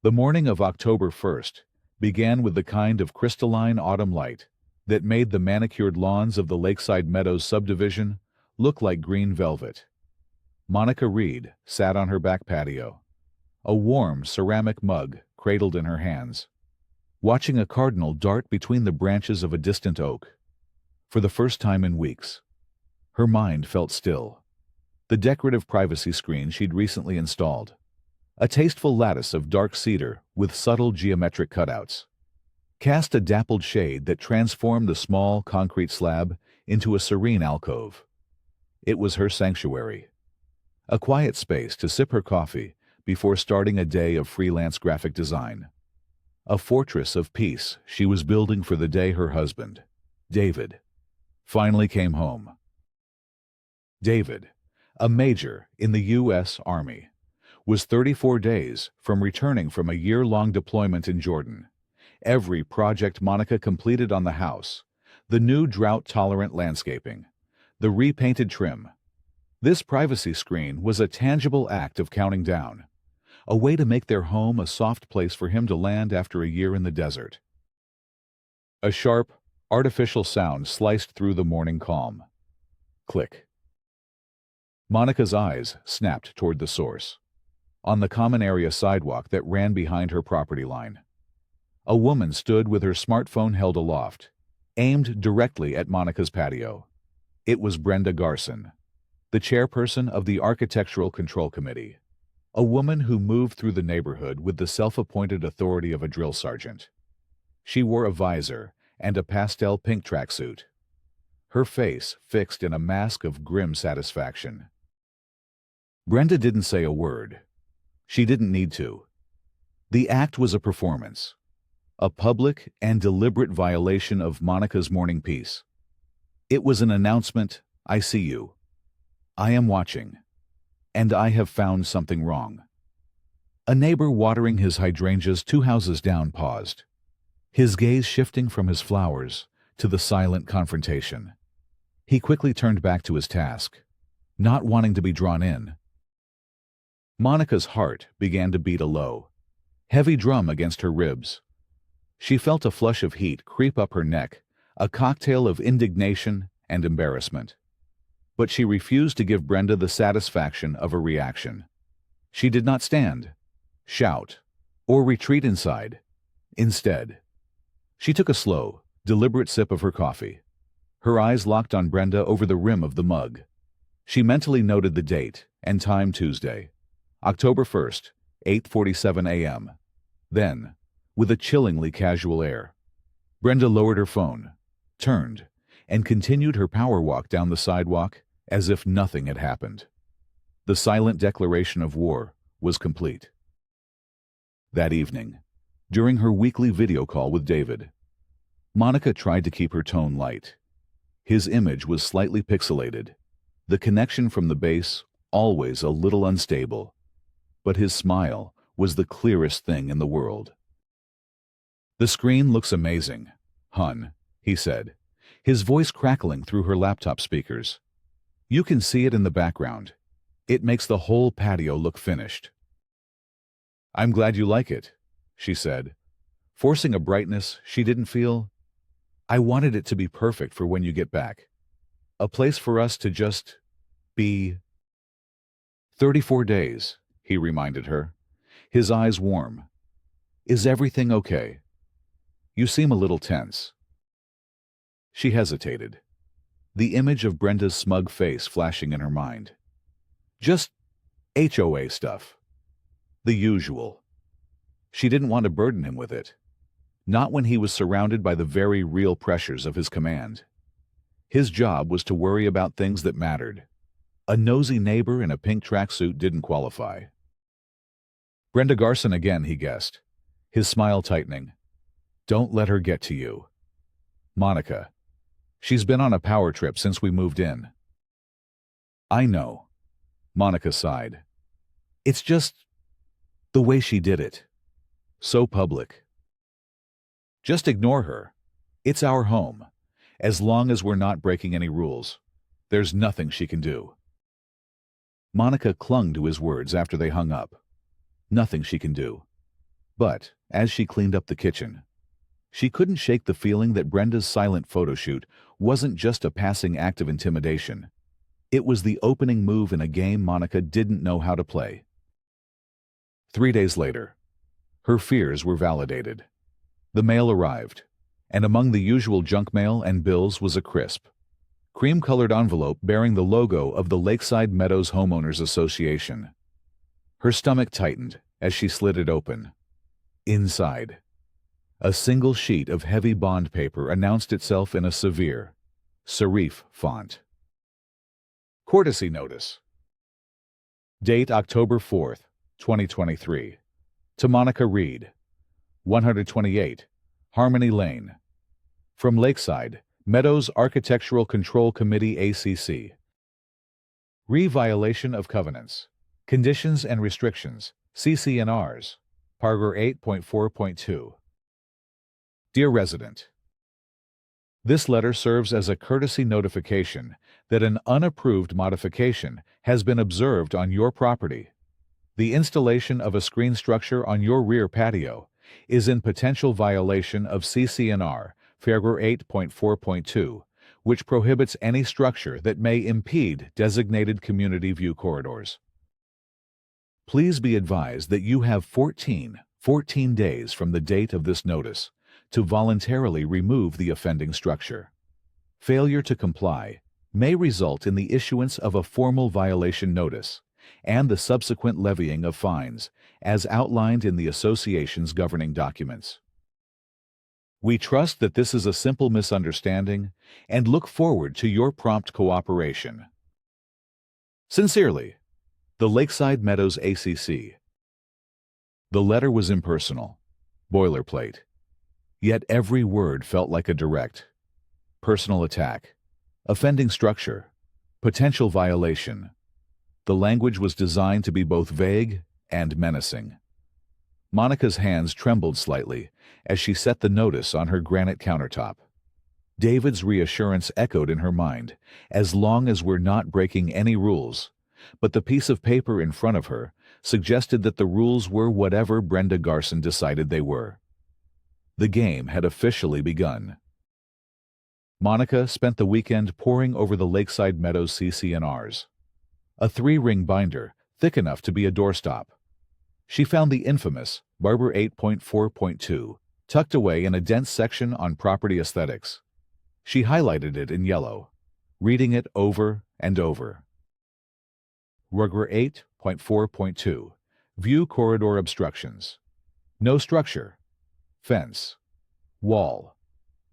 The morning of October 1st began with the kind of crystalline autumn light that made the manicured lawns of the Lakeside Meadows subdivision look like green velvet. Monica Reed sat on her back patio, a warm ceramic mug cradled in her hands, watching a cardinal dart between the branches of a distant oak. For the first time in weeks, her mind felt still. The decorative privacy screen she'd recently installed, a tasteful lattice of dark cedar with subtle geometric cutouts, cast a dappled shade that transformed the small concrete slab into a serene alcove. It was her sanctuary, a quiet space to sip her coffee before starting a day of freelance graphic design. A fortress of peace she was building for the day her husband, David, finally came home. David, a major in the U.S. Army, was 34 days from returning from a year-long deployment in Jordan. Every project Monica completed on the house, the new drought-tolerant landscaping, the repainted trim. This privacy screen was a tangible act of counting down, a way to make their home a soft place for him to land after a year in the desert. A sharp, artificial sound sliced through the morning calm. Click. Monica's eyes snapped toward the source. On the common area sidewalk that ran behind her property line, a woman stood with her smartphone held aloft, aimed directly at Monica's patio. It was Brenda Garson, the chairperson of the Architectural Control Committee, a woman who moved through the neighborhood with the self-appointed authority of a drill sergeant. She wore a visor and a pastel pink tracksuit, her face fixed in a mask of grim satisfaction. Brenda didn't say a word. She didn't need to. The act was a performance, a public and deliberate violation of Monica's morning peace. It was an announcement: I see you. I am watching. And I have found something wrong. A neighbor watering his hydrangeas 2 houses down paused, his gaze shifting from his flowers to the silent confrontation. He quickly turned back to his task, not wanting to be drawn in. Monica's heart began to beat a low, heavy drum against her ribs. She felt a flush of heat creep up her neck, a cocktail of indignation and embarrassment. But she refused to give Brenda the satisfaction of a reaction. She did not stand, shout, or retreat inside. Instead, she took a slow, deliberate sip of her coffee. Her eyes locked on Brenda over the rim of the mug. She mentally noted the date and time: Tuesday, October 1st, 8:47 a.m. Then, with a chillingly casual air, Brenda lowered her phone, turned, and continued her power walk down the sidewalk as if nothing had happened. The silent declaration of war was complete. That evening, during her weekly video call with David, Monica tried to keep her tone light. His image was slightly pixelated, the connection from the base always a little unstable, but his smile was the clearest thing in the world. "The screen looks amazing, hon," he said, his voice crackling through her laptop speakers. "You can see it in the background. It makes the whole patio look finished." "I'm glad you like it," she said, forcing a brightness she didn't feel. "I wanted it to be perfect for when you get back. A place for us to just be." 34 days, he reminded her, his eyes warm. "Is everything okay? You seem a little tense." She hesitated, the image of Brenda's smug face flashing in her mind. "Just HOA stuff. The usual." She didn't want to burden him with it, not when he was surrounded by the very real pressures of his command. His job was to worry about things that mattered. A nosy neighbor in a pink tracksuit didn't qualify. Brenda Garson again, he guessed, his smile tightening. "Don't let her get to you. Monica. She's been on a power trip since we moved in." "I know," Monica sighed. "It's just the way she did it. So public." "Just ignore her. It's our home. As long as we're not breaking any rules, there's nothing she can do." Monica clung to his words after they hung up. Nothing she can do. But, as she cleaned up the kitchen, she couldn't shake the feeling that Brenda's silent photoshoot wasn't just a passing act of intimidation. It was the opening move in a game Monica didn't know how to play. 3 days later, her fears were validated. The mail arrived, and among the usual junk mail and bills was a crisp, cream-colored envelope bearing the logo of the Lakeside Meadows Homeowners Association. Her stomach tightened as she slid it open. Inside, a single sheet of heavy bond paper announced itself in a severe, serif font. Courtesy Notice. Date October 4th, 2023. To Monica Reed, 128, Harmony Lane. From Lakeside Meadows Architectural Control Committee ACC. Violation of Covenants, Conditions and Restrictions, CC&Rs, Paragraph 8.4.2. Dear Resident, this letter serves as a courtesy notification that an unapproved modification has been observed on your property. The installation of a screen structure on your rear patio is in potential violation of CC&R, Paragraph 8.4.2, which prohibits any structure that may impede designated community view corridors. Please be advised that you have 14 days from the date of this notice to voluntarily remove the offending structure. Failure to comply may result in the issuance of a formal violation notice and the subsequent levying of fines, as outlined in the association's governing documents. We trust that this is a simple misunderstanding and look forward to your prompt cooperation. Sincerely, the Lakeside Meadows ACC. The letter was impersonal, boilerplate, yet every word felt like a direct, personal attack. Offending structure, potential violation. The language was designed to be both vague and menacing. Monica's hands trembled slightly as she set the notice on her granite countertop. David's reassurance echoed in her mind, as long as we're not breaking any rules, but the piece of paper in front of her suggested that the rules were whatever Brenda Garson decided they were. The game had officially begun. Monica spent the weekend poring over the Lakeside Meadows CC&Rs. A 3-ring binder, thick enough to be a doorstop. She found the infamous Barber 8.4.2 tucked away in a dense section on property aesthetics. She highlighted it in yellow, reading it over and over. Paragraph 8.4.2 View corridor obstructions. No structure, fence, wall,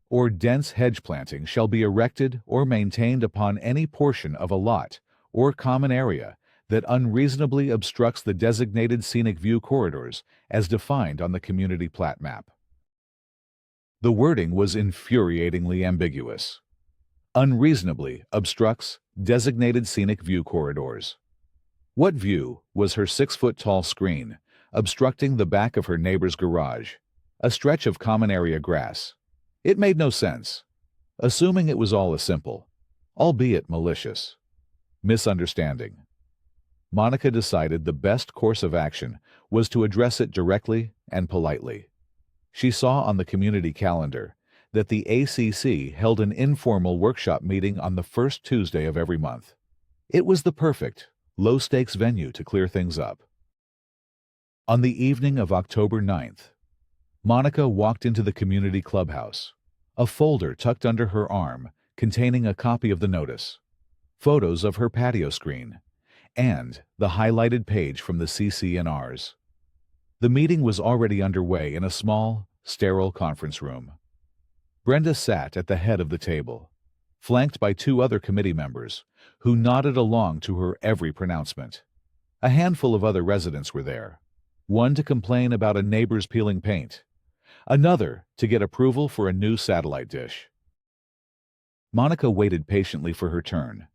or dense hedge planting shall be erected or maintained upon any portion of a lot or common area that unreasonably obstructs the designated scenic view corridors as defined on the community plat map. The wording was infuriatingly ambiguous. Unreasonably obstructs designated scenic view corridors. What view was her 6-foot-tall screen obstructing the back of her neighbor's garage, a stretch of common area grass? It made no sense, assuming it was all a simple, albeit malicious, misunderstanding. Monica decided the best course of action was to address it directly and politely. She saw on the community calendar that the ACC held an informal workshop meeting on the first Tuesday of every month. It was the perfect, low-stakes venue to clear things up. On the evening of October 9th, Monica walked into the community clubhouse, a folder tucked under her arm containing a copy of the notice, photos of her patio screen, and the highlighted page from the CC&Rs. The meeting was already underway in a small, sterile conference room. Brenda sat at the head of the table, flanked by 2 other committee members who nodded along to her every pronouncement. A handful of other residents were there, one to complain about a neighbor's peeling paint, another to get approval for a new satellite dish. Monica waited patiently for her turn.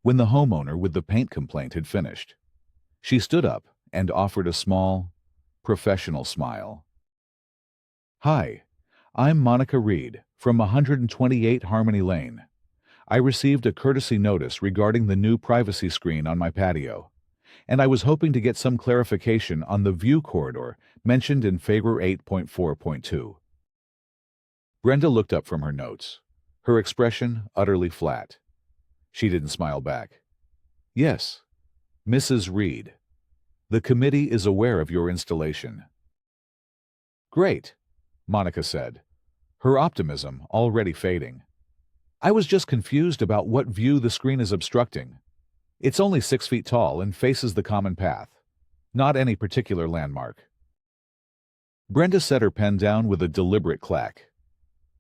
When the homeowner with the paint complaint had finished, she stood up and offered a small, professional smile. "Hi, I'm Monica Reed from 128 Harmony Lane. I received a courtesy notice regarding the new privacy screen on my patio, and I was hoping to get some clarification on the view corridor mentioned in Figure 8.4.2. Brenda looked up from her notes, her expression utterly flat. She didn't smile back. Yes, Mrs. Reed. The committee is aware of your installation. Great, Monica said, her optimism already fading. I was just confused about what view the screen is obstructing. It's only 6 feet tall and faces the common path, not any particular landmark. Brenda set her pen down with a deliberate clack.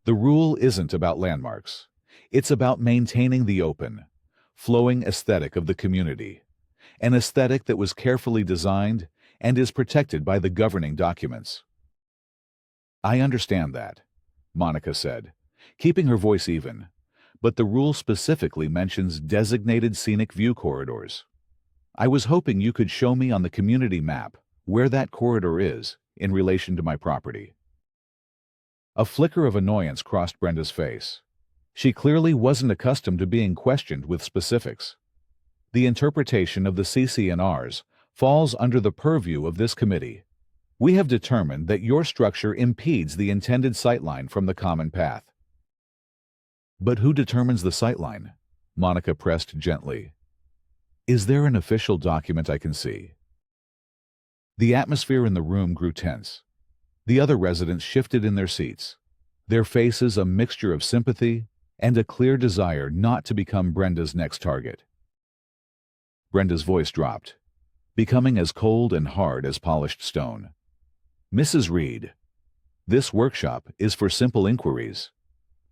The rule isn't about landmarks. It's about maintaining the open, flowing aesthetic of the community, an aesthetic that was carefully designed and is protected by the governing documents. I understand that, Monica said, keeping her voice even, but the rule specifically mentions designated scenic view corridors. I was hoping you could show me on the community map where that corridor is in relation to my property. A flicker of annoyance crossed Brenda's face. She clearly wasn't accustomed to being questioned with specifics. The interpretation of the CC&Rs falls under the purview of this committee. We have determined that your structure impedes the intended sightline from the common path. But who determines the sightline? Monica pressed gently. Is there an official document I can see? The atmosphere in the room grew tense. The other residents shifted in their seats, their faces a mixture of sympathy and a clear desire not to become Brenda's next target. Brenda's voice dropped, becoming as cold and hard as polished stone. Mrs. Reed, this workshop is for simple inquiries.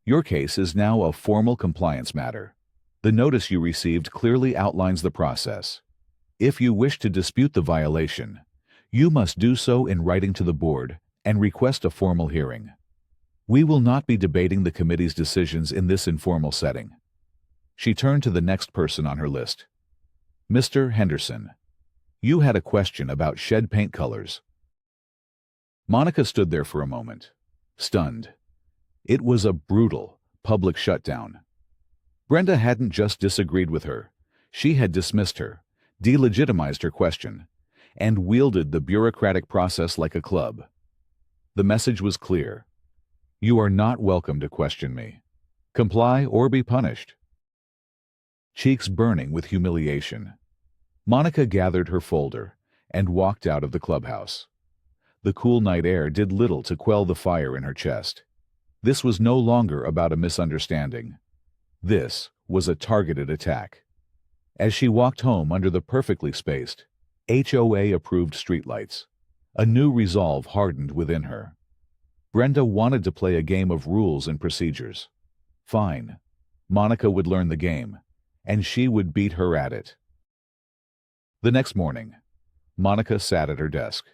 Your case is now a formal compliance matter. The notice you received clearly outlines the process. If you wish to dispute the violation, you must do so in writing to the board and request a formal hearing. We will not be debating the committee's decisions in this informal setting. She turned to the next person on her list. Mr. Henderson, you had a question about shed paint colors. Monica stood there for a moment, stunned. It was a brutal, public shutdown. Brenda hadn't just disagreed with her. She had dismissed her, delegitimized her question, and wielded the bureaucratic process like a club. The message was clear. You are not welcome to question me. Comply or be punished. Cheeks burning with humiliation, Monica gathered her folder and walked out of the clubhouse. The cool night air did little to quell the fire in her chest. This was no longer about a misunderstanding. This was a targeted attack. As she walked home under the perfectly spaced, HOA-approved streetlights, a new resolve hardened within her. Brenda wanted to play a game of rules and procedures. Fine. Monica would learn the game, and she would beat her at it. The next morning, Monica sat at her desk.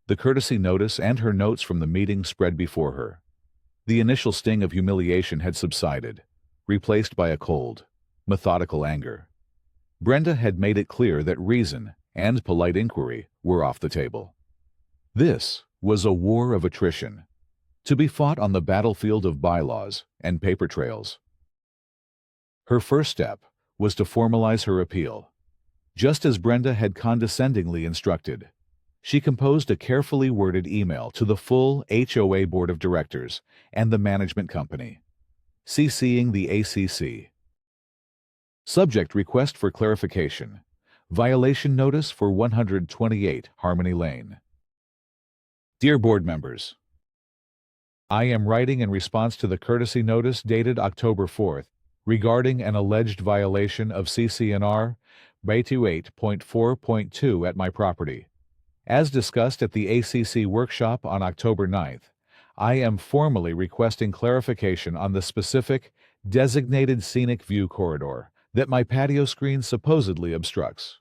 The courtesy notice and her notes from the meeting spread before her. The initial sting of humiliation had subsided, replaced by a cold, methodical anger. Brenda had made it clear that reason and polite inquiry were off the table. This was a war of attrition, to be fought on the battlefield of bylaws and paper trails. Her first step was to formalize her appeal. Just as Brenda had condescendingly instructed, she composed a carefully worded email to the full HOA Board of Directors and the management company, CCing the ACC. Subject: request for clarification. Violation notice for 128 Harmony Lane. Dear board members, I am writing in response to the courtesy notice dated October 4th regarding an alleged violation of CC&R 228.4.2 at my property. As discussed at the ACC workshop on October 9th, I am formally requesting clarification on the specific designated scenic view corridor that my patio screen supposedly obstructs.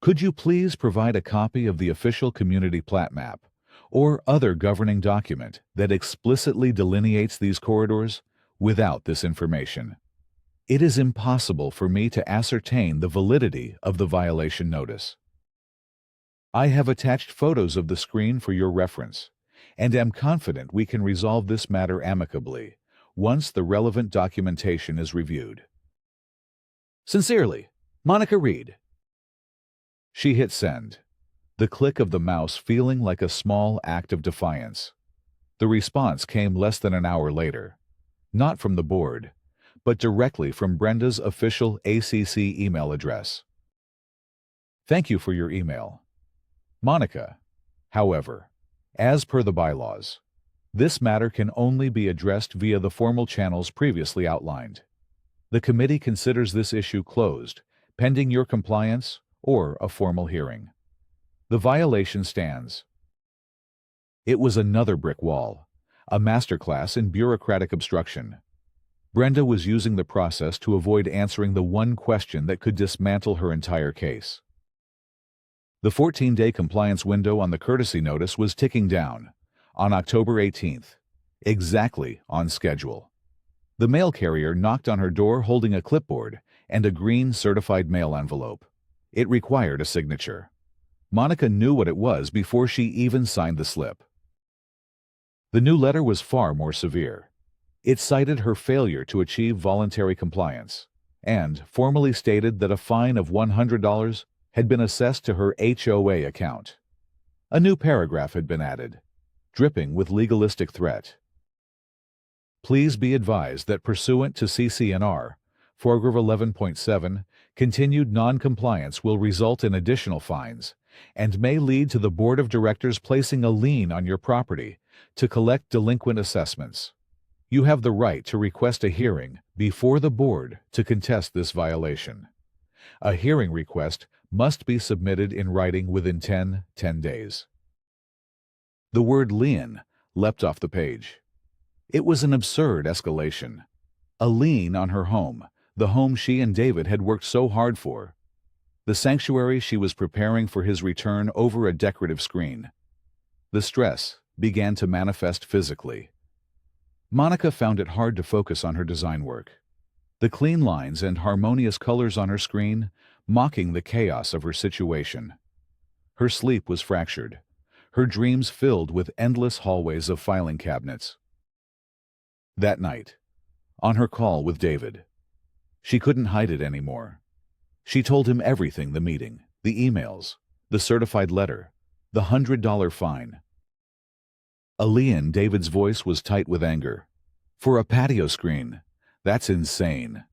Could you please provide a copy of the official community plat map or other governing document that explicitly delineates these corridors without this information? It is impossible for me to ascertain the validity of the violation notice. I have attached photos of the screen for your reference, and am confident we can resolve this matter amicably once the relevant documentation is reviewed. Sincerely, Monica Reed. She hit send, the click of the mouse feeling like a small act of defiance. The response came less than an hour later, not from the board, but directly from Brenda's official ACC email address. Thank you for your email, Monica. However, as per the bylaws, this matter can only be addressed via the formal channels previously outlined. The committee considers this issue closed, pending your compliance or a formal hearing. The violation stands. It was another brick wall, a masterclass in bureaucratic obstruction. Brenda was using the process to avoid answering the one question that could dismantle her entire case. The 14-day compliance window on the courtesy notice was ticking down, on October 18th, exactly on schedule. The mail carrier knocked on her door holding a clipboard and a green certified mail envelope. It required a signature. Monica knew what it was before she even signed the slip. The new letter was far more severe. It cited her failure to achieve voluntary compliance and formally stated that a fine of $100 had been assessed to her HOA account. A new paragraph had been added, dripping with legalistic threat. Please be advised that pursuant to CC&R, Paragraph 11.7, continued non-compliance will result in additional fines and may lead to the Board of Directors placing a lien on your property to collect delinquent assessments. You have the right to request a hearing before the board to contest this violation. A hearing request must be submitted in writing within 10 days. The word lien leapt off the page. It was an absurd escalation. A lien on her home, the home she and David had worked so hard for. The sanctuary she was preparing for his return over a decorative screen. The stress began to manifest physically. Monica found it hard to focus on her design work. The clean lines and harmonious colors on her screen mocking the chaos of her situation. Her sleep was fractured, her dreams filled with endless hallways of filing cabinets. That night, on her call with David, she couldn't hide it anymore. She told him everything: the meeting, the emails, the certified letter, the $100 fine. A lien. David's voice was tight with anger. For a patio screen, that's insane.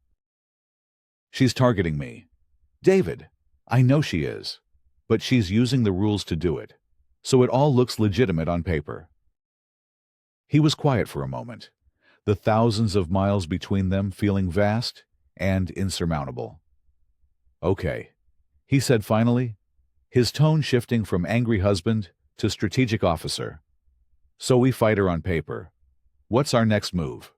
She's targeting me. David, I know she is, but she's using the rules to do it, so it all looks legitimate on paper. He was quiet for a moment, the thousands of miles between them feeling vast and insurmountable. Okay, he said finally, his tone shifting from angry husband to strategic officer. So we fight her on paper. What's our next move?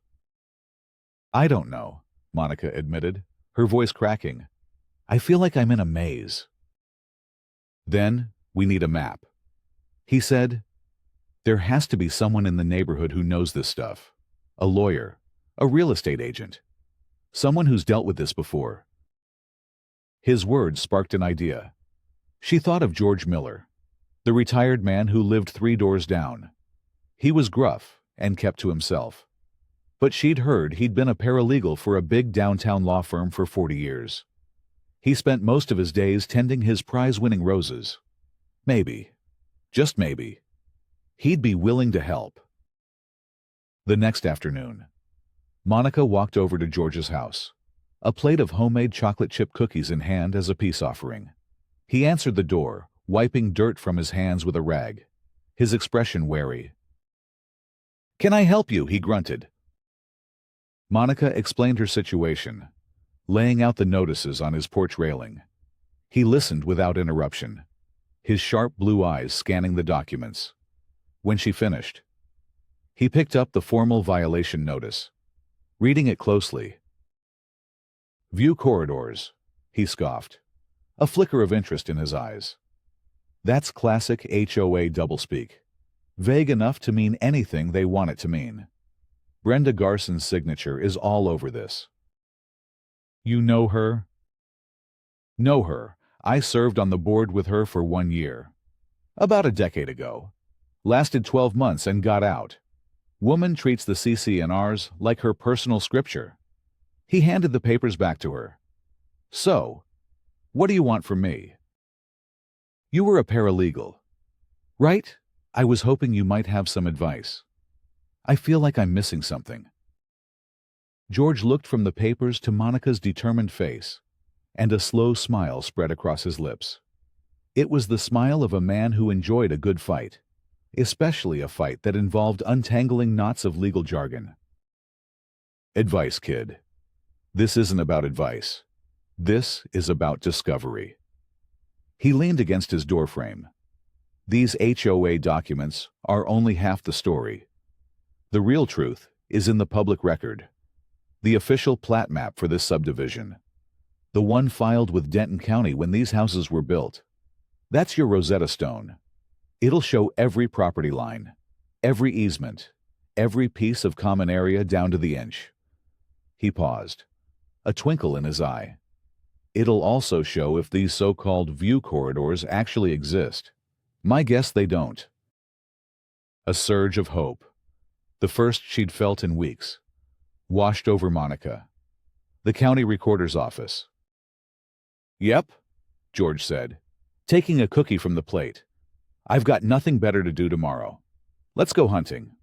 I don't know, Monica admitted, her voice cracking. I feel like I'm in a maze. Then we need a map. He said, there has to be someone in the neighborhood who knows this stuff. A lawyer, a real estate agent, someone who's dealt with this before. His words sparked an idea. She thought of George Miller, the retired man who lived 3 doors down. He was gruff and kept to himself. But she'd heard he'd been a paralegal for a big downtown law firm for 40 years. He spent most of his days tending his prize-winning roses. Maybe, just maybe, he'd be willing to help. The next afternoon, Monica walked over to George's house, a plate of homemade chocolate chip cookies in hand as a peace offering. He answered the door, wiping dirt from his hands with a rag, his expression wary. Can I help you? He grunted. Monica explained her situation, laying out the notices on his porch railing. He listened without interruption, his sharp blue eyes scanning the documents. When she finished, he picked up the formal violation notice, reading it closely. View corridors, he scoffed, a flicker of interest in his eyes. That's classic HOA doublespeak, vague enough to mean anything they want it to mean. Brenda Garson's signature is all over this. You know her? Know her. I served on the board with her for 1 year. About a decade ago. Lasted 12 months and got out. Woman treats the CC&Rs like her personal scripture. He handed the papers back to her. So, what do you want from me? You were a paralegal, right? I was hoping you might have some advice. I feel like I'm missing something." George looked from the papers to Monica's determined face, and a slow smile spread across his lips. It was the smile of a man who enjoyed a good fight, especially a fight that involved untangling knots of legal jargon. "Advice, kid. This isn't about advice. This is about discovery." He leaned against his doorframe. "These HOA documents are only half the story. The real truth is in the public record. The official plat map for this subdivision. The one filed with Denton County when these houses were built. That's your Rosetta Stone. It'll show every property line, every easement, every piece of common area down to the inch." He paused, a twinkle in his eye. "It'll also show if these so-called view corridors actually exist. My guess they don't." A surge of hope, the first she'd felt in weeks, washed over Monica. "The county recorder's office." "Yep," George said, taking a cookie from the plate. "I've got nothing better to do tomorrow. Let's go hunting."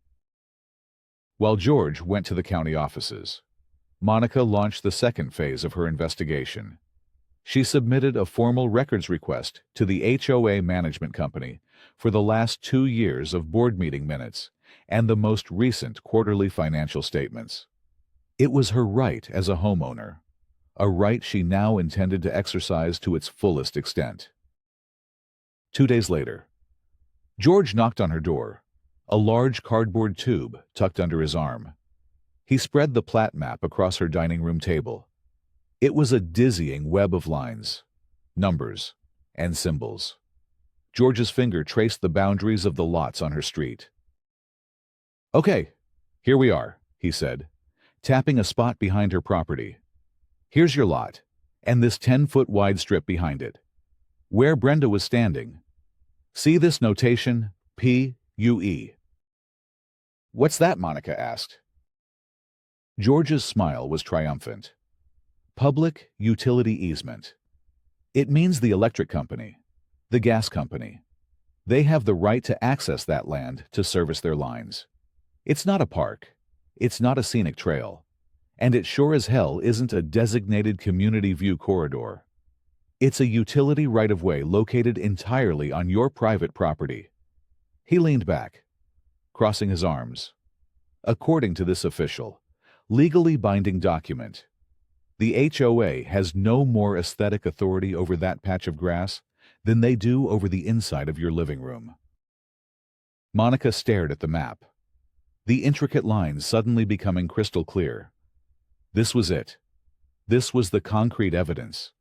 While George went to the county offices, Monica launched the second phase of her investigation. She submitted a formal records request to the HOA management company for the last 2 years of board meeting minutes and the most recent quarterly financial statements. It was her right as a homeowner, a right she now intended to exercise to its fullest extent. 2 days later, George knocked on her door, a large cardboard tube tucked under his arm. He spread the plat map across her dining room table. It was a dizzying web of lines, numbers, and symbols. George's finger traced the boundaries of the lots on her street. "Okay, here we are," he said, tapping a spot behind her property. "Here's your lot, and this 10-foot wide strip behind it. Where Brenda was standing. See this notation, PUE?" "What's that?" Monica asked. George's smile was triumphant. "Public utility easement. It means the electric company, the gas company. They have the right to access that land to service their lines. It's not a park. It's not a scenic trail. And it sure as hell isn't a designated community view corridor. It's a utility right-of-way located entirely on your private property." He leaned back, crossing his arms. "According to this official, legally binding document, the HOA has no more aesthetic authority over that patch of grass than they do over the inside of your living room." Monica stared at the map, the intricate lines suddenly becoming crystal clear. This was it. This was the concrete evidence,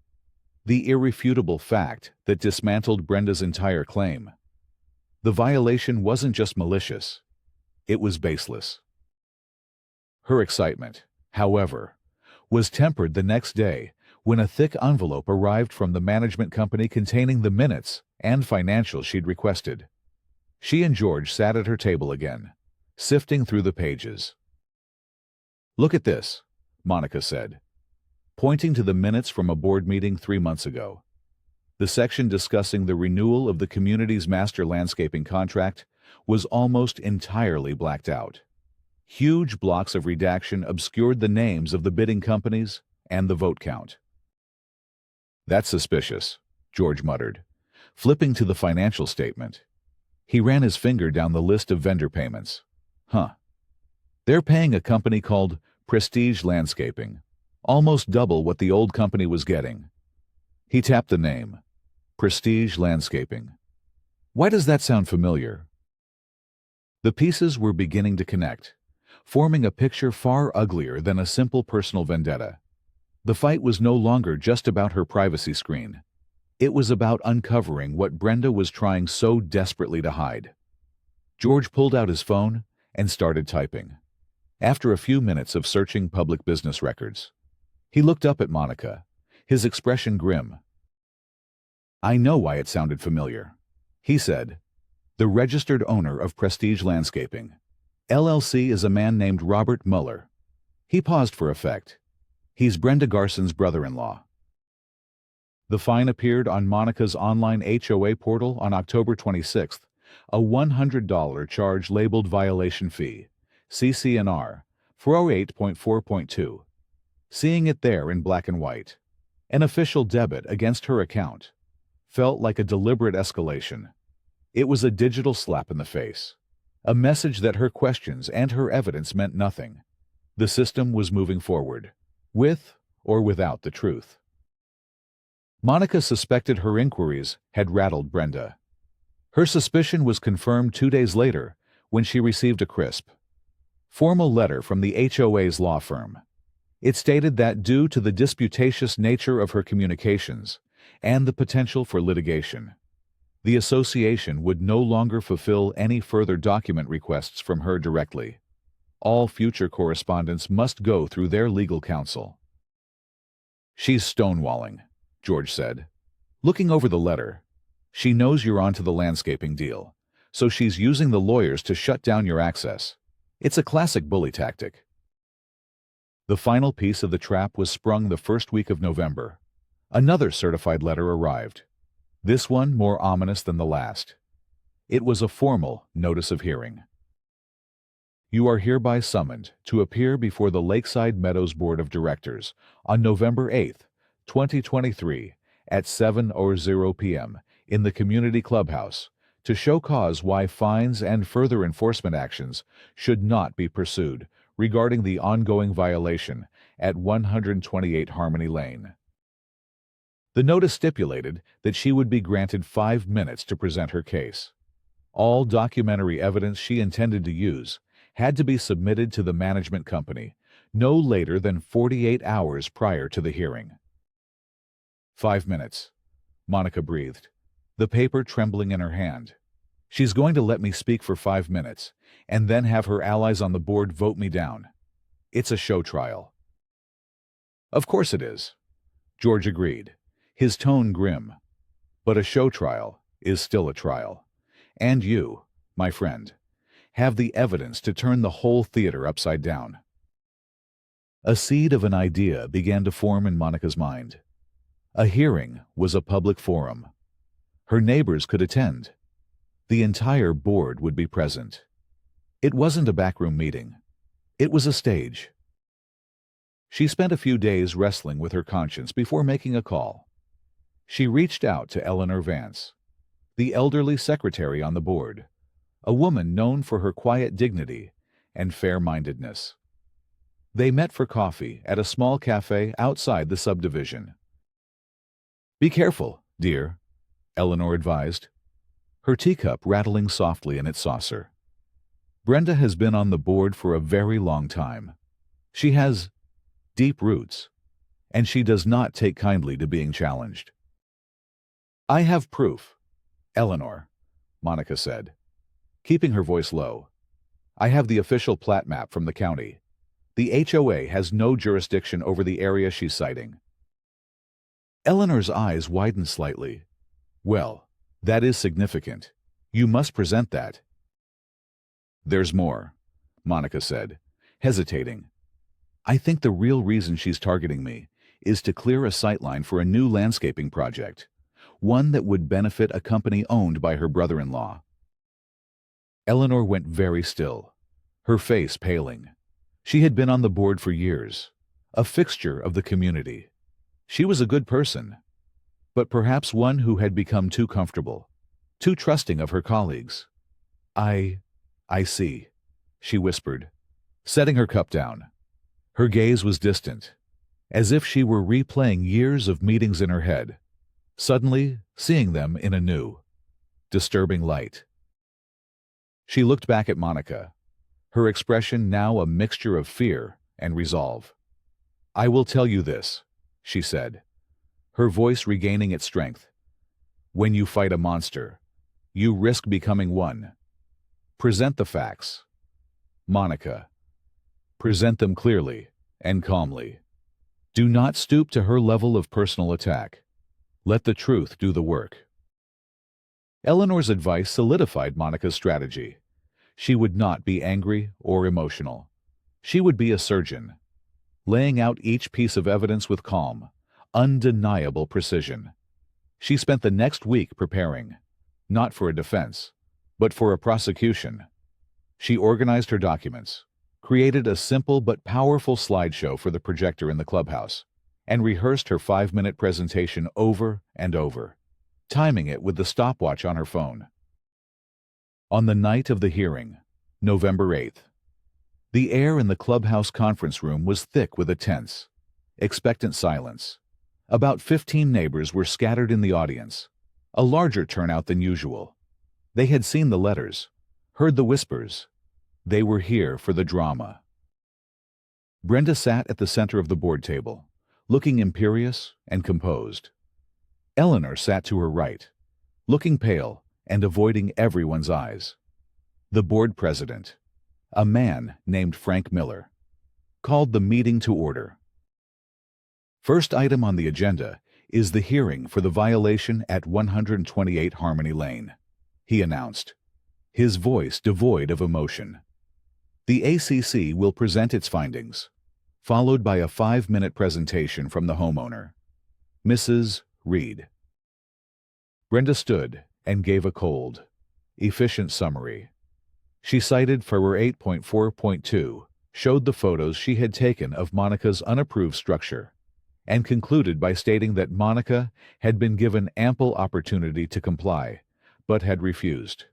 the irrefutable fact that dismantled Brenda's entire claim. The violation wasn't just malicious, it was baseless. Her excitement, however, was tempered the next day when a thick envelope arrived from the management company containing the minutes and financials she'd requested. She and George sat at her table again, sifting through the pages. "Look at this," Monica said, pointing to the minutes from a board meeting 3 months ago. The section discussing the renewal of the community's master landscaping contract was almost entirely blacked out. Huge blocks of redaction obscured the names of the bidding companies and the vote count. "That's suspicious," George muttered, flipping to the financial statement. He ran his finger down the list of vendor payments. "Huh. They're paying a company called Prestige Landscaping, almost double what the old company was getting." He tapped the name, Prestige Landscaping. "Why does that sound familiar?" The pieces were beginning to connect, forming a picture far uglier than a simple personal vendetta. The fight was no longer just about her privacy screen. It was about uncovering what Brenda was trying so desperately to hide. George pulled out his phone and started typing. After a few minutes of searching public business records, he looked up at Monica, his expression grim. "I know why it sounded familiar," he said. "The registered owner of Prestige Landscaping, LLC, is a man named Robert Mueller." He paused for effect. "He's Brenda Garson's brother-in-law." The fine appeared on Monica's online HOA portal on October 26th, a $100 charge labeled violation fee, CCNR, 408.4.2. Seeing it there in black and white, an official debit against her account, felt like a deliberate escalation. It was a digital slap in the face, a message that her questions and her evidence meant nothing. The system was moving forward, with or without the truth. Monica suspected her inquiries had rattled Brenda. Her suspicion was confirmed 2 days later when she received a crisp, formal letter from the HOA's law firm. It stated that due to the disputatious nature of her communications and the potential for litigation, the association would no longer fulfill any further document requests from her directly. All future correspondence must go through their legal counsel. "She's stonewalling," George said. Looking over the letter, "She knows you're onto the landscaping deal, so she's using the lawyers to shut down your access. It's a classic bully tactic." The final piece of the trap was sprung the first week of November. Another certified letter arrived, this one more ominous than the last. It was a formal notice of hearing. "You are hereby summoned to appear before the Lakeside Meadows Board of Directors on November 8th, 2023 at 7:00 p.m. in the Community Clubhouse to show cause why fines and further enforcement actions should not be pursued regarding the ongoing violation at 128 Harmony Lane." The notice stipulated that she would be granted 5 minutes to present her case. All documentary evidence she intended to use had to be submitted to the management company no later than 48 hours prior to the hearing. 5 minutes, Monica breathed, the paper trembling in her hand. She's going to let me speak for 5 minutes and then have her allies on the board vote me down. It's a show trial. Of course it is, George agreed, his tone grim. But a show trial is still a trial. And you, my friend, have the evidence to turn the whole theater upside down. A seed of an idea began to form in Monica's mind. A hearing was a public forum. Her neighbors could attend. The entire board would be present. It wasn't a backroom meeting. It was a stage. She spent a few days wrestling with her conscience before making a call. She reached out to Eleanor Vance, the elderly secretary on the board, a woman known for her quiet dignity and fair-mindedness. They met for coffee at a small cafe outside the subdivision. "Be careful, dear," Eleanor advised, her teacup rattling softly in its saucer. "Brenda has been on the board for a very long time. She has deep roots, and she does not take kindly to being challenged." "I have proof, Eleanor," Monica said, keeping her voice low. "I have the official plat map from the county. The HOA has no jurisdiction over the area she's citing." Eleanor's eyes widened slightly. "Well, that is significant. You must present that." "There's more," Monica said, hesitating. "I think the real reason she's targeting me is to clear a sightline for a new landscaping project, one that would benefit a company owned by her brother-in-law." Eleanor went very still, her face paling. She had been on the board for years, a fixture of the community. She was a good person, but perhaps one who had become too comfortable, too trusting of her colleagues. I see," she whispered, setting her cup down. Her gaze was distant, as if she were replaying years of meetings in her head, suddenly seeing them in a new, disturbing light. She looked back at Monica, her expression now a mixture of fear and resolve. "I will tell you this," she said, her voice regaining its strength. "When you fight a monster, you risk becoming one. Present the facts. Monica, present them clearly and calmly. Do not stoop to her level of personal attack. Let the truth do the work." Eleanor's advice solidified Monica's strategy. She would not be angry or emotional. She would be a surgeon, laying out each piece of evidence with calm, undeniable precision. She spent the next week preparing, not for a defense, but for a prosecution. She organized her documents, created a simple but powerful slideshow for the projector in the clubhouse, and rehearsed her 5-minute presentation over and over, timing it with the stopwatch on her phone. On the night of the hearing, November 8th, the air in the clubhouse conference room was thick with a tense, expectant silence. About 15 neighbors were scattered in the audience, a larger turnout than usual. They had seen the letters, heard the whispers. They were here for the drama. Brenda sat at the center of the board table, looking imperious and composed. Eleanor sat to her right, looking pale and avoiding everyone's eyes. The board president, a man named Frank Miller, called the meeting to order. First item on the agenda is the hearing for the violation at 128 Harmony Lane, he announced, his voice devoid of emotion. The ACC will present its findings, followed by a 5-minute presentation from the homeowner, Mrs. Reed. Brenda stood and gave a cold, efficient summary. She cited Figure 8.4.2, showed the photos she had taken of Monica's unapproved structure, and concluded by stating that Monica had been given ample opportunity to comply, but had refused,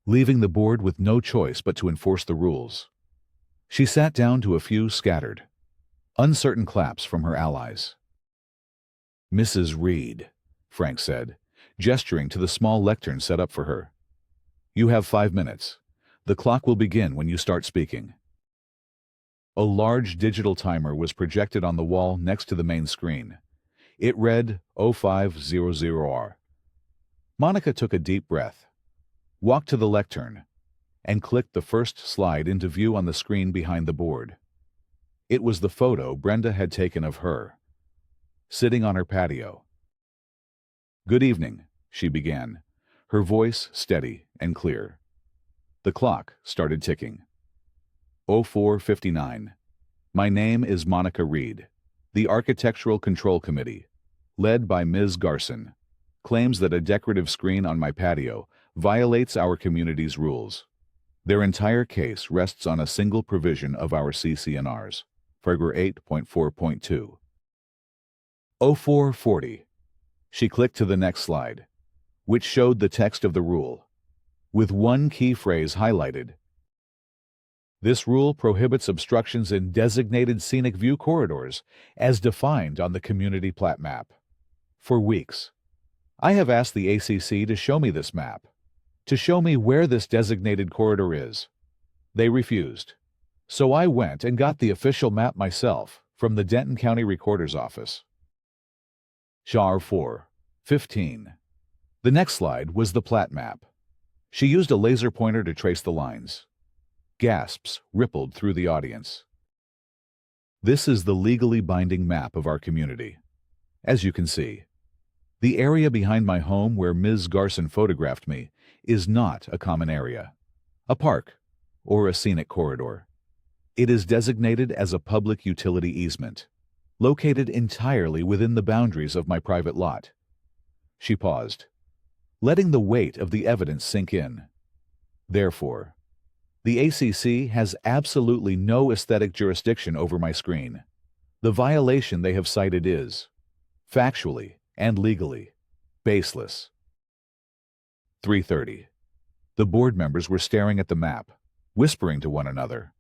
leaving the board with no choice but to enforce the rules. She sat down to a few scattered, uncertain claps from her allies. Mrs. Reed, Frank said, gesturing to the small lectern set up for her. You have 5 minutes. The clock will begin when you start speaking. A large digital timer was projected on the wall next to the main screen. It read 0500R. Monica took a deep breath, walked to the lectern, and clicked the first slide into view on the screen behind the board. It was the photo Brenda had taken of her, sitting on her patio. Good evening, she began, her voice steady and clear. The clock started ticking. 04:59. My name is Monica Reed. The Architectural Control Committee, led by Ms. Garson, claims that a decorative screen on my patio violates our community's rules. Their entire case rests on a single provision of our CC&Rs, Figure 8.4.2. 04:40. She clicked to the next slide, which showed the text of the rule, with one key phrase highlighted. This rule prohibits obstructions in designated scenic view corridors as defined on the community plat map. For weeks, I have asked the ACC to show me this map, to show me where this designated corridor is. They refused. So I went and got the official map myself from the Denton County Recorder's Office. SHAR 4:15. The next slide was the plat map. She used a laser pointer to trace the lines. Gasps rippled through the audience. This is the legally binding map of our community. As you can see, the area behind my home where Ms. Garson photographed me is not a common area, a park, or a scenic corridor. It is designated as a public utility easement, located entirely within the boundaries of my private lot. She paused, letting the weight of the evidence sink in. Therefore, the ACC has absolutely no aesthetic jurisdiction over my screen. The violation they have cited is, factually and legally, baseless. 3:30. The board members were staring at the map, whispering to one another.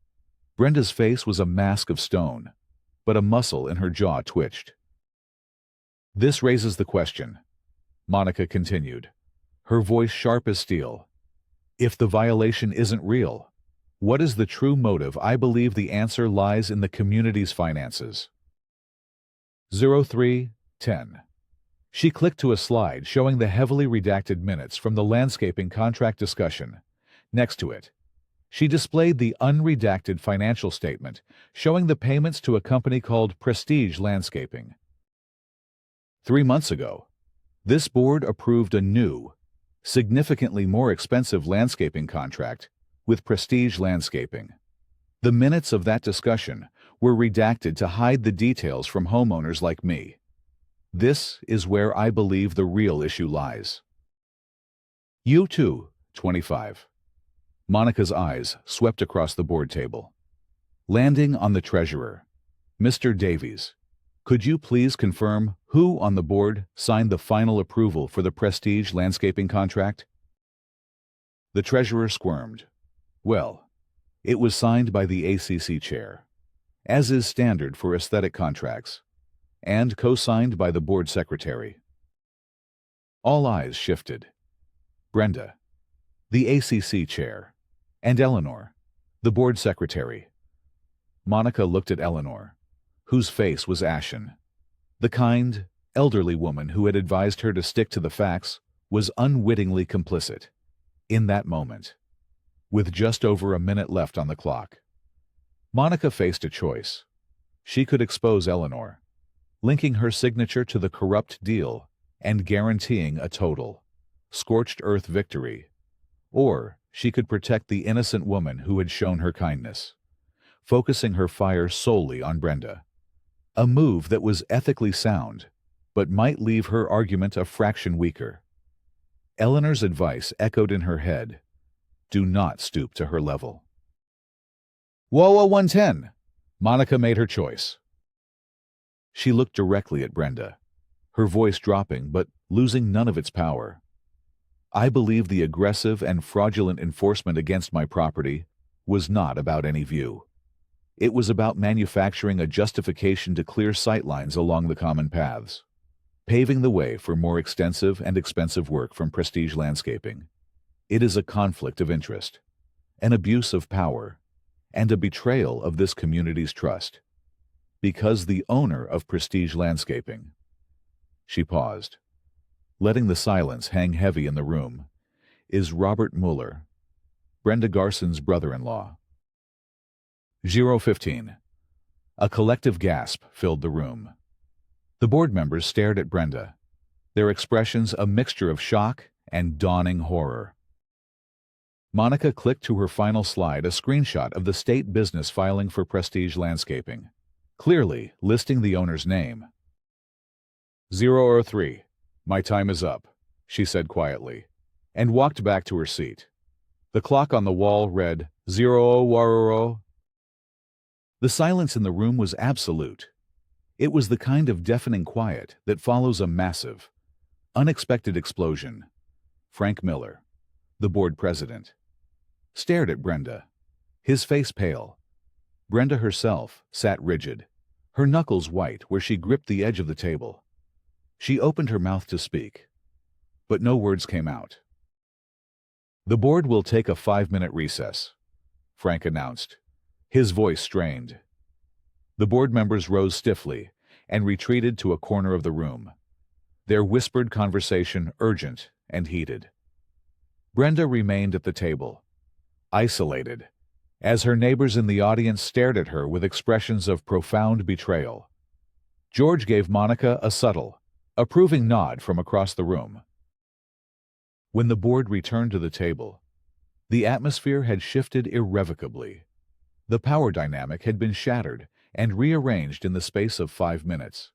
Brenda's face was a mask of stone, but a muscle in her jaw twitched. This raises the question, Monica continued, her voice sharp as steel. If the violation isn't real, what is the true motive? I believe the answer lies in the community's finances. 03:10. She clicked to a slide showing the heavily redacted minutes from the landscaping contract discussion. Next to it, she displayed the unredacted financial statement showing the payments to a company called Prestige Landscaping. 3 months ago, this board approved a new, significantly more expensive landscaping contract with Prestige Landscaping. The minutes of that discussion were redacted to hide the details from homeowners like me. This is where I believe the real issue lies. You too, 25. Monica's eyes swept across the board table. Landing on the treasurer, Mr. Davies. Could you please confirm who on the board signed the final approval for the Prestige landscaping contract? The treasurer squirmed. Well, it was signed by the ACC chair, as is standard for aesthetic contracts, and co-signed by the board secretary. All eyes shifted. Brenda, the ACC chair, and Eleanor, the board secretary. Monica looked at Eleanor, whose face was ashen. The kind, elderly woman who had advised her to stick to the facts was unwittingly complicit. In that moment, with just over a minute left on the clock, Monica faced a choice. She could expose Eleanor, linking her signature to the corrupt deal and guaranteeing a total, scorched earth victory, or she could protect the innocent woman who had shown her kindness, focusing her fire solely on Brenda. A move that was ethically sound, but might leave her argument a fraction weaker. Eleanor's advice echoed in her head. Do not stoop to her level. Whoa, 110! Monica made her choice. She looked directly at Brenda, her voice dropping but losing none of its power. I believe the aggressive and fraudulent enforcement against my property was not about any view. It was about manufacturing a justification to clear sightlines along the common paths, paving the way for more extensive and expensive work from Prestige Landscaping. It is a conflict of interest, an abuse of power, and a betrayal of this community's trust. Because the owner of Prestige Landscaping. She paused, letting the silence hang heavy in the room, is Robert Mueller, Brenda Garson's brother-in-law. 015. A collective gasp filled the room. The board members stared at Brenda, their expressions a mixture of shock and dawning horror. Monica clicked to her final slide a screenshot of the state business filing for Prestige Landscaping, clearly listing the owner's name. 003. My time is up, she said quietly, and walked back to her seat. The clock on the wall read 00. The silence in the room was absolute. It was the kind of deafening quiet that follows a massive, unexpected explosion. Frank Miller, the board president, stared at Brenda, his face pale. Brenda herself sat rigid, her knuckles white where she gripped the edge of the table. She opened her mouth to speak, but no words came out. The board will take a 5-minute recess, Frank announced, his voice strained. The board members rose stiffly and retreated to a corner of the room, their whispered conversation urgent and heated. Brenda remained at the table, isolated, as her neighbors in the audience stared at her with expressions of profound betrayal. George gave Monica a subtle, approving nod from across the room. When the board returned to the table, the atmosphere had shifted irrevocably. The power dynamic had been shattered and rearranged in the space of 5 minutes.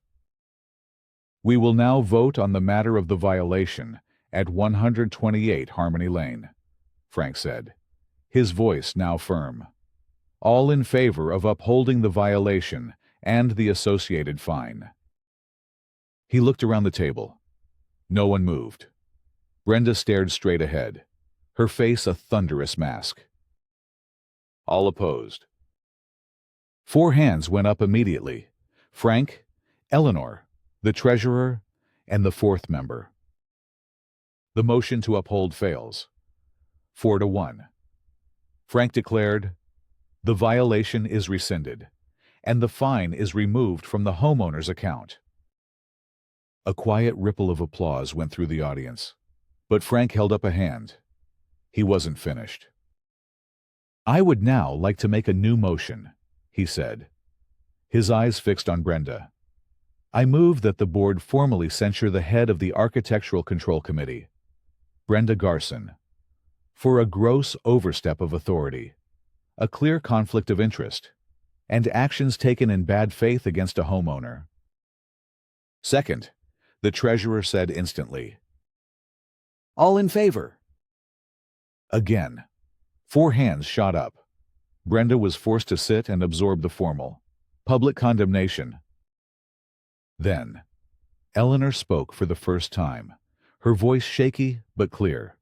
We will now vote on the matter of the violation at 128 Harmony Lane, Frank said, his voice now firm. All in favor of upholding the violation and the associated fine. He looked around the table. No one moved. Brenda stared straight ahead, her face a thunderous mask. All opposed. 4 hands went up immediately. Frank, Eleanor, the treasurer, and the 4th member. The motion to uphold fails. 4-1. Frank declared, the violation is rescinded, and the fine is removed from the homeowner's account. A quiet ripple of applause went through the audience, but Frank held up a hand. He wasn't finished. I would now like to make a new motion, he said, his eyes fixed on Brenda. I move that the board formally censure the head of the Architectural Control Committee, Brenda Garson, for a gross overstep of authority, a clear conflict of interest, and actions taken in bad faith against a homeowner. Second, The treasurer said instantly. All in favor. Again. 4 hands shot up. Brenda was forced to sit and absorb the formal, public condemnation. Then, Eleanor spoke for the first time, her voice shaky but clear.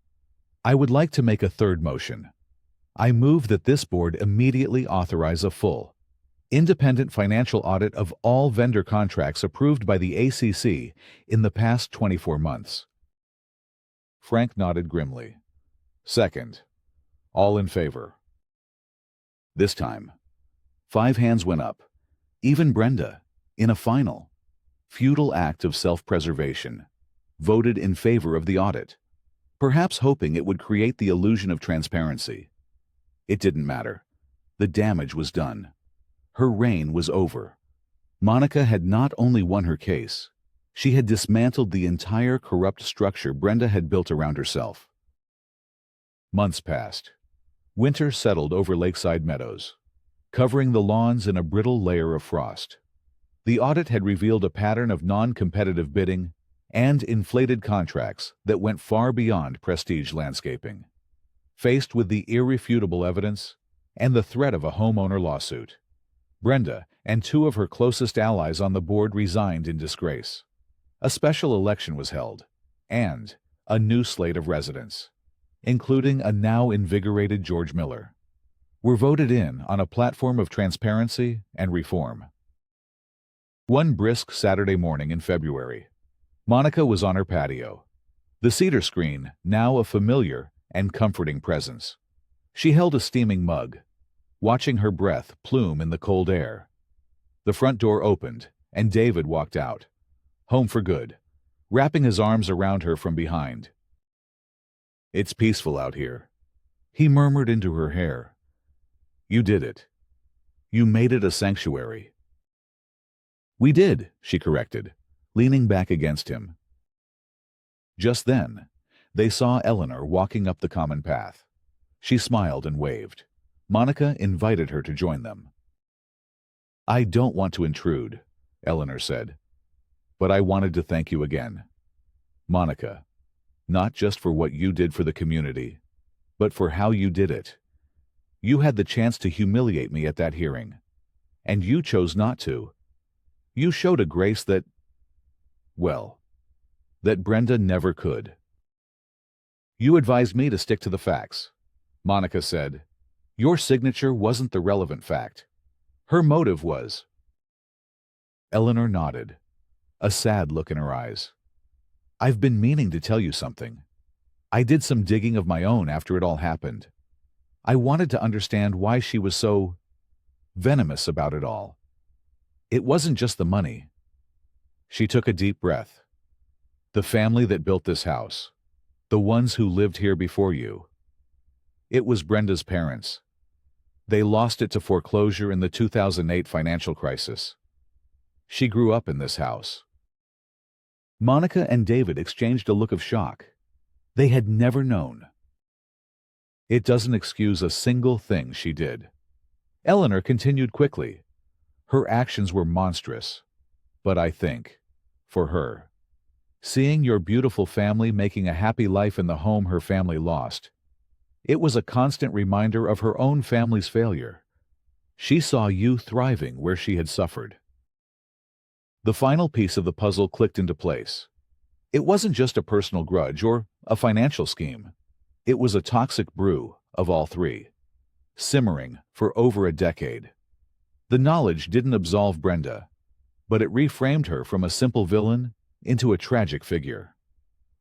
I would like to make a third motion. I move that this board immediately authorize a full, independent financial audit of all vendor contracts approved by the ACC in the past 24 months. Frank nodded grimly. Second. All in favor. This time, 5 hands went up. Even Brenda, in a final, futile act of self-preservation, voted in favor of the audit, perhaps hoping it would create the illusion of transparency. It didn't matter. The damage was done. Her reign was over. Monica had not only won her case, she had dismantled the entire corrupt structure Brenda had built around herself. Months passed. Winter settled over Lakeside Meadows, covering the lawns in a brittle layer of frost. The audit had revealed a pattern of non-competitive bidding and inflated contracts that went far beyond prestige landscaping. Faced with the irrefutable evidence and the threat of a homeowner lawsuit, Brenda and 2 of her closest allies on the board resigned in disgrace. A special election was held, and a new slate of residents, including a now invigorated George Miller, were voted in on a platform of transparency and reform. One brisk Saturday morning in February, Monica was on her patio, the cedar screen now a familiar and comforting presence. She held a steaming mug, watching her breath plume in the cold air. The front door opened, and David walked out, home for good, wrapping his arms around her from behind. It's peaceful out here, he murmured into her hair. You did it. You made it a sanctuary. We did, she corrected, leaning back against him. Just then, they saw Eleanor walking up the common path. She smiled and waved. Monica invited her to join them. I don't want to intrude, Eleanor said, but I wanted to thank you again. Monica, not just for what you did for the community, but for how you did it. You had the chance to humiliate me at that hearing, and you chose not to. You showed a grace that, well, that Brenda never could. You advised me to stick to the facts, Monica said. Your signature wasn't the relevant fact. Her motive was. Eleanor nodded, a sad look in her eyes. I've been meaning to tell you something. I did some digging of my own after it all happened. I wanted to understand why she was so venomous about it all. It wasn't just the money. She took a deep breath. The family that built this house, the ones who lived here before you. It was Brenda's parents. They lost it to foreclosure in the 2008 financial crisis. She grew up in this house. Monica and David exchanged a look of shock. They had never known. It doesn't excuse a single thing she did. Eleanor continued quickly. Her actions were monstrous. But I think, for her, seeing your beautiful family making a happy life in the home her family lost, it was a constant reminder of her own family's failure. She saw you thriving where she had suffered. The final piece of the puzzle clicked into place. It wasn't just a personal grudge or a financial scheme. It was a toxic brew of all 3, simmering for over a decade. The knowledge didn't absolve Brenda, but it reframed her from a simple villain into a tragic figure.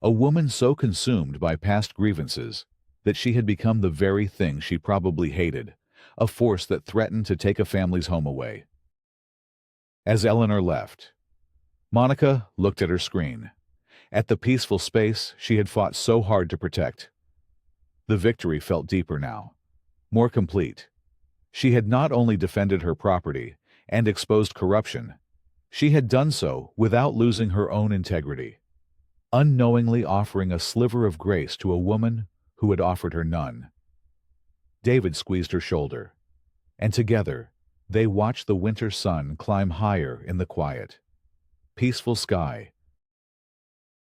A woman so consumed by past grievances that she had become the very thing she probably hated, a force that threatened to take a family's home away. As Eleanor left, Monica looked at her screen, at the peaceful space she had fought so hard to protect. The victory felt deeper now, more complete. She had not only defended her property and exposed corruption, she had done so without losing her own integrity, unknowingly offering a sliver of grace to a woman who had offered her none. David squeezed her shoulder, and together they watched the winter sun climb higher in the quiet, peaceful sky